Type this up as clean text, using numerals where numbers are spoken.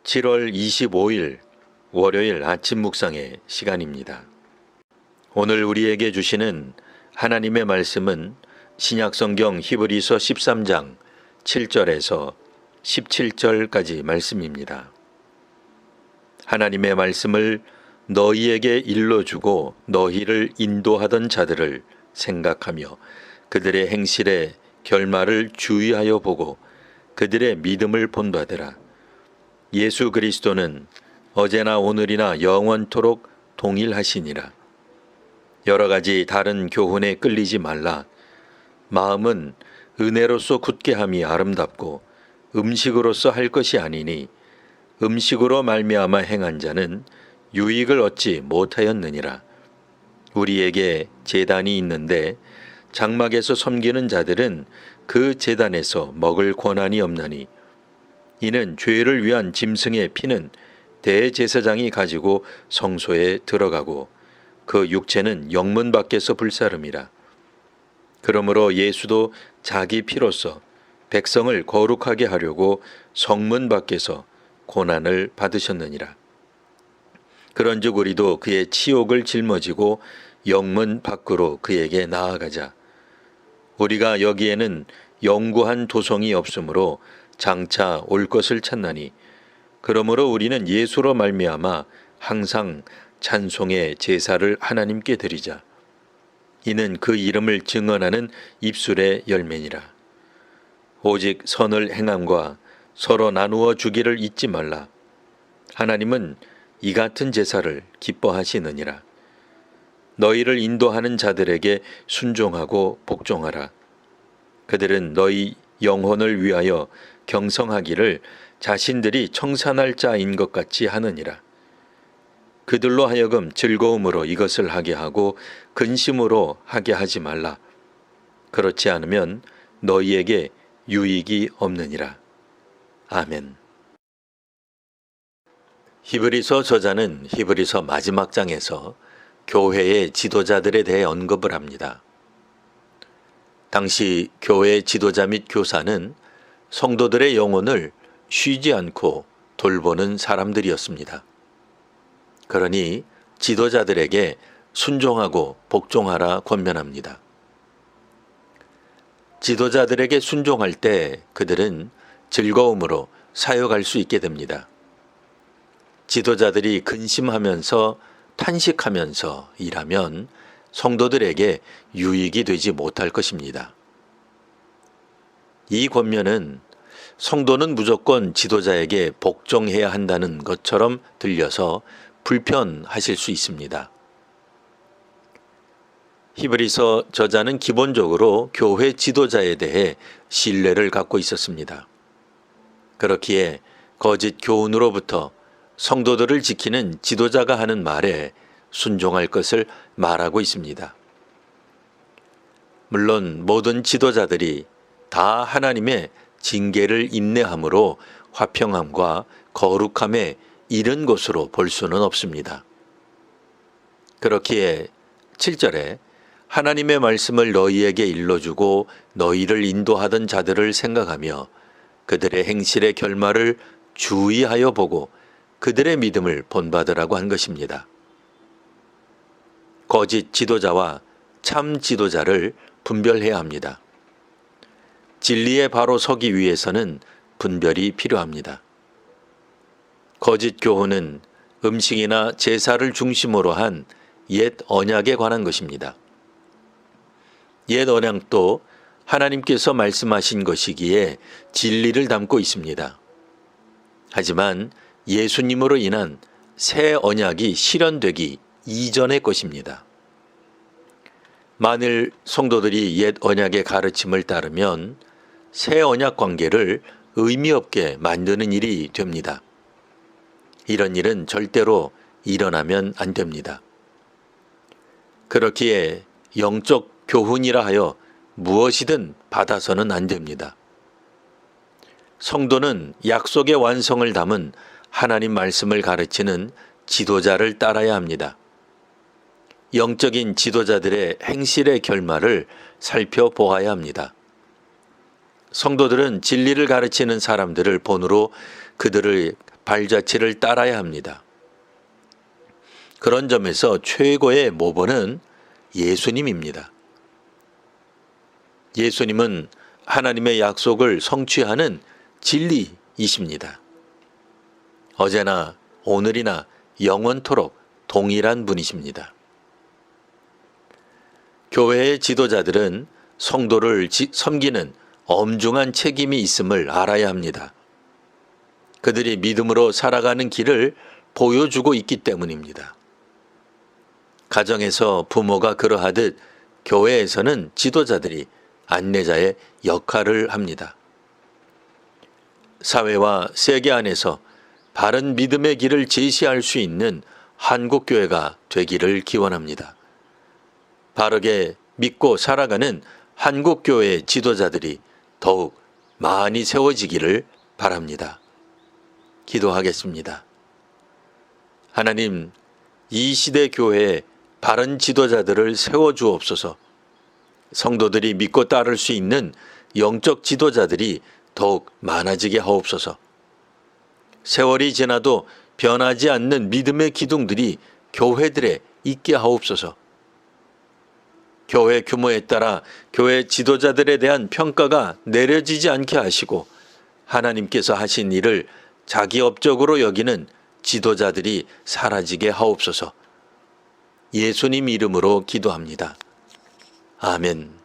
7월 25일 월요일 아침 묵상의 시간입니다. 오늘 우리에게 주시는 하나님의 말씀은 신약성경 히브리서 13장 7절에서 17절까지 말씀입니다. 하나님의 말씀을 너희에게 일러주고 너희를 인도하던 자들을 생각하며 그들의 행실의 결말을 주의하여 보고 그들의 믿음을 본받으라. 예수 그리스도는 어제나 오늘이나 영원토록 동일하시니라. 여러 가지 다른 교훈에 끌리지 말라. 마음은 은혜로서 굳게 함이 아름답고 음식으로서 할 것이 아니니 음식으로 말미암아 행한 자는 유익을 얻지 못하였느니라. 우리에게 제단이 있는데 장막에서 섬기는 자들은 그 제단에서 먹을 권한이 없나니 이는 죄를 위한 짐승의 피는 대제사장이 가지고 성소에 들어가고 그 육체는 영문 밖에서 불사름이라. 그러므로 예수도 자기 피로써 백성을 거룩하게 하려고 성문 밖에서 고난을 받으셨느니라. 그런즉 우리도 그의 치욕을 짊어지고 영문 밖으로 그에게 나아가자. 우리가 여기에는 영구한 도성이 없으므로 장차 올 것을 찾나니 그러므로 우리는 예수로 말미암아 항상 찬송의 제사를 하나님께 드리자. 이는 그 이름을 증언하는 입술의 열매니라. 오직 선을 행함과 서로 나누어 주기를 잊지 말라. 하나님은 이 같은 제사를 기뻐하시느니라. 너희를 인도하는 자들에게 순종하고 복종하라. 그들은 너희 영혼을 위하여 경성하기를 자신들이 청산할 자인 것 같이 하느니라. 그들로 하여금 즐거움으로 이것을 하게 하고 근심으로 하게 하지 말라. 그렇지 않으면 너희에게 유익이 없느니라. 아멘. 히브리서 저자는 히브리서 마지막 장에서 교회의 지도자들에 대해 언급을 합니다. 당시 교회 지도자 및 교사는 성도들의 영혼을 쉬지 않고 돌보는 사람들이었습니다. 그러니 지도자들에게 순종하고 복종하라 권면합니다. 지도자들에게 순종할 때 그들은 즐거움으로 사역할 수 있게 됩니다. 지도자들이 근심하면서 탄식하면서 일하면 성도들에게 유익이 되지 못할 것입니다. 이 권면은 성도는 무조건 지도자에게 복종해야 한다는 것처럼 들려서 불편하실 수 있습니다. 히브리서 저자는 기본적으로 교회 지도자에 대해 신뢰를 갖고 있었습니다. 그렇기에 거짓 교훈으로부터 성도들을 지키는 지도자가 하는 말에 순종할 것을 말하고 있습니다. 물론 모든 지도자들이 다 하나님의 징계를 인내함으로 화평함과 거룩함에 이른 것으로 볼 수는 없습니다. 그렇기에 7절에 하나님의 말씀을 너희에게 일러주고 너희를 인도하던 자들을 생각하며 그들의 행실의 결말을 주의하여 보고 그들의 믿음을 본받으라고 한 것입니다. 거짓 지도자와 참 지도자를 분별해야 합니다. 진리에 바로 서기 위해서는 분별이 필요합니다. 거짓 교훈은 음식이나 제사를 중심으로 한 옛 언약에 관한 것입니다. 옛 언약도 하나님께서 말씀하신 것이기에 진리를 담고 있습니다. 하지만 예수님으로 인한 새 언약이 실현되기 이전의 것입니다. 만일 성도들이 옛 언약의 가르침을 따르면 새 언약 관계를 의미 없게 만드는 일이 됩니다. 이런 일은 절대로 일어나면 안 됩니다. 그렇기에 영적 교훈이라 하여 무엇이든 받아서는 안 됩니다. 성도는 약속의 완성을 담은 하나님 말씀을 가르치는 지도자를 따라야 합니다. 영적인 지도자들의 행실의 결말을 살펴보아야 합니다. 성도들은 진리를 가르치는 사람들을 본으로 그들을 발자취를 따라야 합니다. 그런 점에서 최고의 모범은 예수님입니다. 예수님은 하나님의 약속을 성취하는 진리이십니다. 어제나 오늘이나 영원토록 동일한 분이십니다. 교회의 지도자들은 성도를 섬기는 엄중한 책임이 있음을 알아야 합니다. 그들이 믿음으로 살아가는 길을 보여주고 있기 때문입니다. 가정에서 부모가 그러하듯 교회에서는 지도자들이 안내자의 역할을 합니다. 사회와 세계 안에서 바른 믿음의 길을 제시할 수 있는 한국교회가 되기를 기원합니다. 바르게 믿고 살아가는 한국교회의 지도자들이 더욱 많이 세워지기를 바랍니다. 기도하겠습니다. 하나님, 이 시대 교회에 바른 지도자들을 세워주옵소서. 성도들이 믿고 따를 수 있는 영적 지도자들이 더욱 많아지게 하옵소서. 세월이 지나도 변하지 않는 믿음의 기둥들이 교회들에 있게 하옵소서. 교회 규모에 따라 교회 지도자들에 대한 평가가 내려지지 않게 하시고 하나님께서 하신 일을 자기 업적으로 여기는 지도자들이 사라지게 하옵소서. 예수님 이름으로 기도합니다. 아멘.